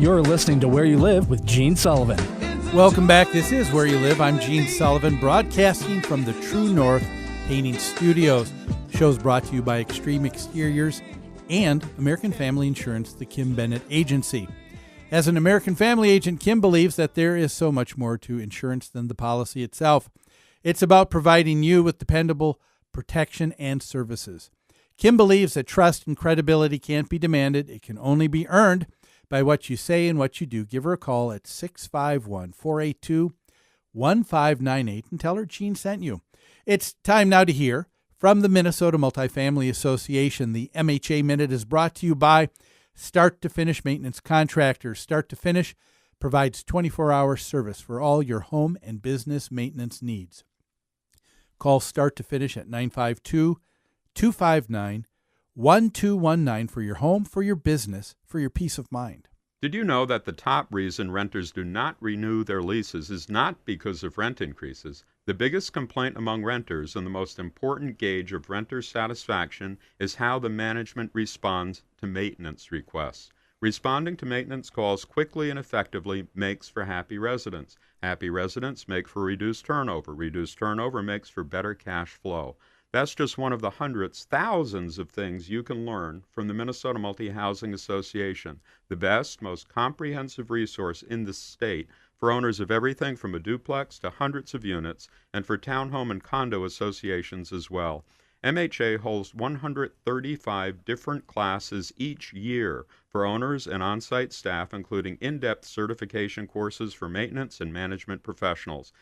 You're listening to Where You Live with Gene Sullivan. Welcome back. This is Where You Live. I'm Gene Sullivan, broadcasting from the True North Painting Studios. The show's brought to you by Extreme Exteriors and American Family Insurance, the Kim Bennett Agency. As an American family agent, Kim believes that there is so much more to insurance than the policy itself. It's about providing you with dependable protection and services. Kim believes that trust and credibility can't be demanded. It can only be earned by what you say and what you do. Give her a call at 651-482-1598 and tell her Gene sent you. It's time now to hear from the Minnesota Multifamily Association. The MHA Minute is brought to you by Start to Finish Maintenance Contractors. Start to Finish provides 24-hour service for all your home and business maintenance needs. Call Start to Finish at 952-259-1219 for your home, for your business, for your peace of mind. Did you know that the top reason renters do not renew their leases is not because of rent increases? The biggest complaint among renters and the most important gauge of renter satisfaction is how the management responds to maintenance requests. Responding to maintenance calls quickly and effectively makes for happy residents. Happy residents make for reduced turnover. Reduced turnover makes for better cash flow. That's just one of the hundreds, thousands of things you can learn from the Minnesota Multi-Housing Association, the best, most comprehensive resource in the state for owners of everything from a duplex to hundreds of units, and for townhome and condo associations as well. MHA holds 135 different classes each year for owners and on-site staff, including in-depth certification courses for maintenance and management professionals.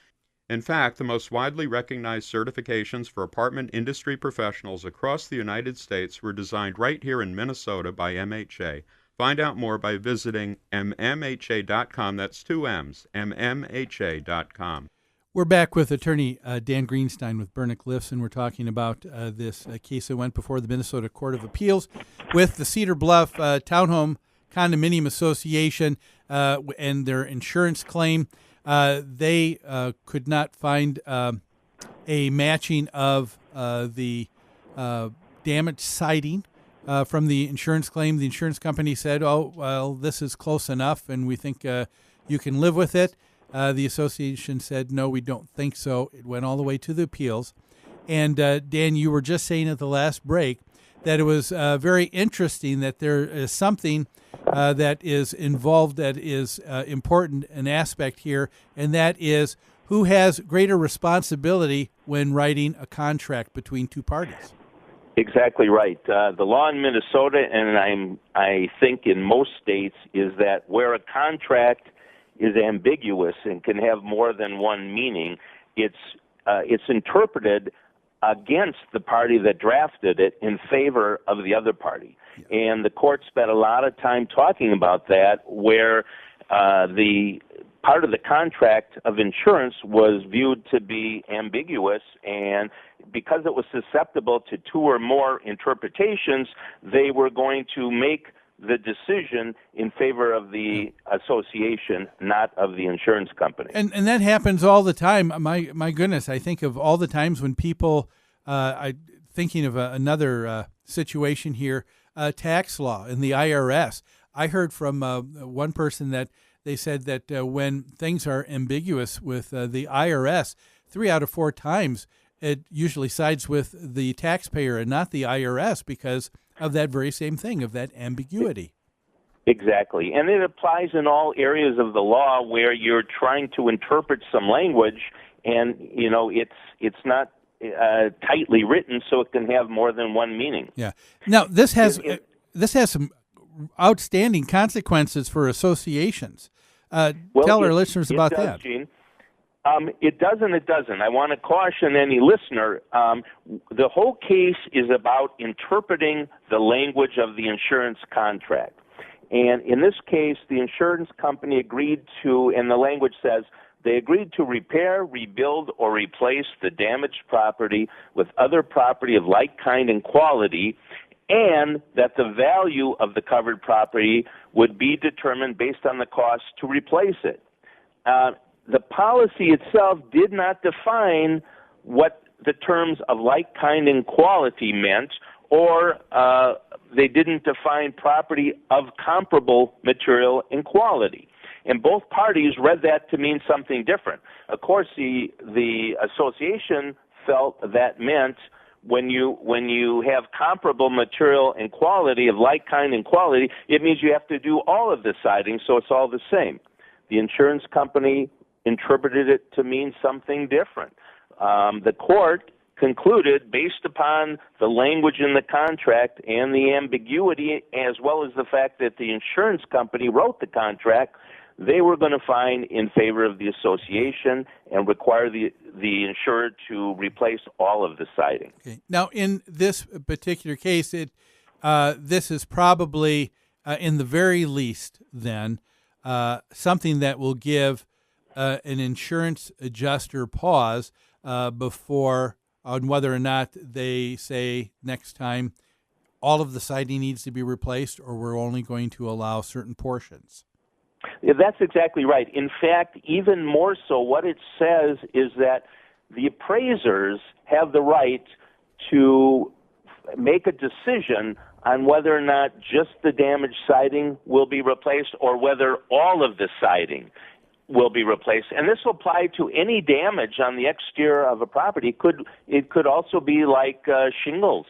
In fact, the most widely recognized certifications for apartment industry professionals across the United States were designed right here in Minnesota by MHA. Find out more by visiting mmha.com. That's two M's, mmha.com. We're back with attorney Dan Greenstein with Bernick Lifts, and we're talking about this case that went before the Minnesota Court of Appeals with the Cedar Bluff Townhome Condominium Association and their insurance claim. They could not find a matching of the damaged siding from the insurance claim. The insurance company said, oh, well, this is close enough, and we think you can live with it. The association said, no, we don't think so. It went all the way to the appeals. And, Dan, you were just saying at the last break that it was very interesting that there is something that is involved that is important, an aspect here, and that is who has greater responsibility when writing a contract between two parties. Exactly right. The law in Minnesota, and I think in most states, is that where a contract is ambiguous and can have more than one meaning, it's interpreted against the party that drafted it in favor of the other party. Yeah. And the court spent a lot of time talking about that, where the part of the contract of insurance was viewed to be ambiguous, and because it was susceptible to two or more interpretations, they were going to make the decision in favor of the association, not of the insurance company. And that happens all the time. My goodness, I think of all the times when people, thinking of another situation here, tax law and the IRS. I heard from one person that they said that when things are ambiguous with the IRS, 3 out of 4 times it usually sides with the taxpayer and not the IRS because of that very same thing, of that ambiguity. Exactly. And it applies in all areas of the law where you're trying to interpret some language and, you know, it's not tightly written, so it can have more than one meaning. Yeah. Now, this has some outstanding consequences for associations. Tell our listeners about that. Gene. It does and it doesn't. I want to caution any listener. The whole case is about interpreting the language of the insurance contract. And in this case, the insurance company agreed to, and the language says, they agreed to repair, rebuild, or replace the damaged property with other property of like kind and quality, and that the value of the covered property would be determined based on the cost to replace it. The policy itself did not define what the terms of like kind and quality meant, or they didn't define property of comparable material and quality. And both parties read that to mean something different. Of course, the association felt that meant when you have comparable material and quality, of like kind and quality, it means you have to do all of the siding, so it's all the same. The insurance company interpreted it to mean something different. The court concluded, based upon the language in the contract and the ambiguity, as well as the fact that the insurance company wrote the contract, they were going to find in favor of the association and require the insurer to replace all of the siding. Okay. Now, in this particular case, this is probably, in the very least, then, something that will give an insurance adjuster pause before on whether or not they say next time all of the siding needs to be replaced, or we're only going to allow certain portions. Yeah, that's exactly right. In fact, even more so, what it says is that the appraisers have the right to make a decision on whether or not just the damaged siding will be replaced or whether all of the siding will be replaced. And this will apply to any damage on the exterior of a property. It could also be like shingles.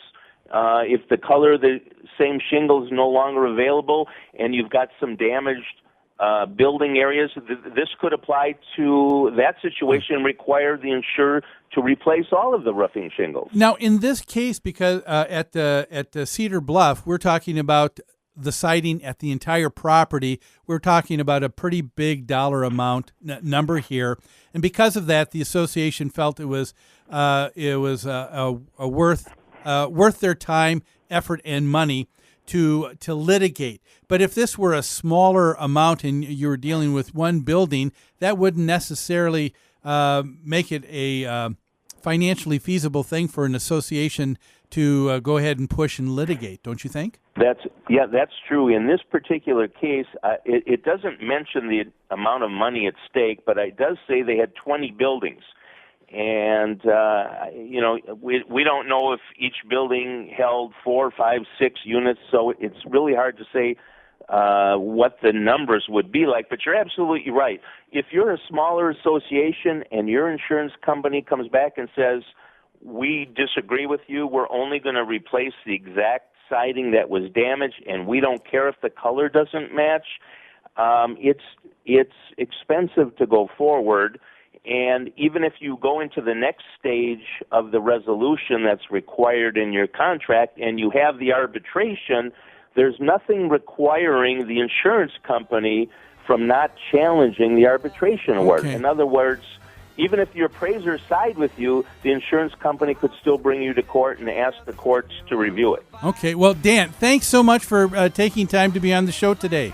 If the color of the same shingle is no longer available and you've got some damaged building areas, this could apply to that situation and require the insurer to replace all of the roofing shingles. Now, in this case, because at the Cedar Bluff, we're talking about the siding at the entire property. We're talking about a pretty big dollar amount number here, and because of that, the association felt it was worth their time, effort, and money to litigate. But if this were a smaller amount and you were dealing with one building, that wouldn't necessarily make it a financially feasible thing for an association to go ahead and push and litigate, don't you think? That's true. In this particular case, it doesn't mention the amount of money at stake, but it does say they had 20 buildings. And, we don't know if each building held 4, 5, 6 units, so it's really hard to say what the numbers would be like. But you're absolutely right. If you're a smaller association and your insurance company comes back and says, we disagree with you, we're only going to replace the exact siding that was damaged, and we don't care if the color doesn't match, it's expensive to go forward. And even if you go into the next stage of the resolution that's required in your contract and you have the arbitration, there's nothing requiring the insurance company from not challenging the arbitration award. Okay. In other words, even if your appraisers side with you, the insurance company could still bring you to court and ask the courts to review it. Okay. Well, Dan, thanks so much for taking time to be on the show today.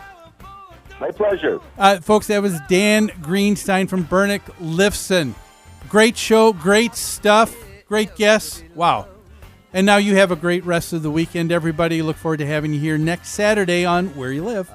My pleasure. Folks, that was Dan Greenstein from Bernick Lifson. Great show, great stuff, great guests. Wow. And now you have a great rest of the weekend, everybody. Look forward to having you here next Saturday on Where You Live.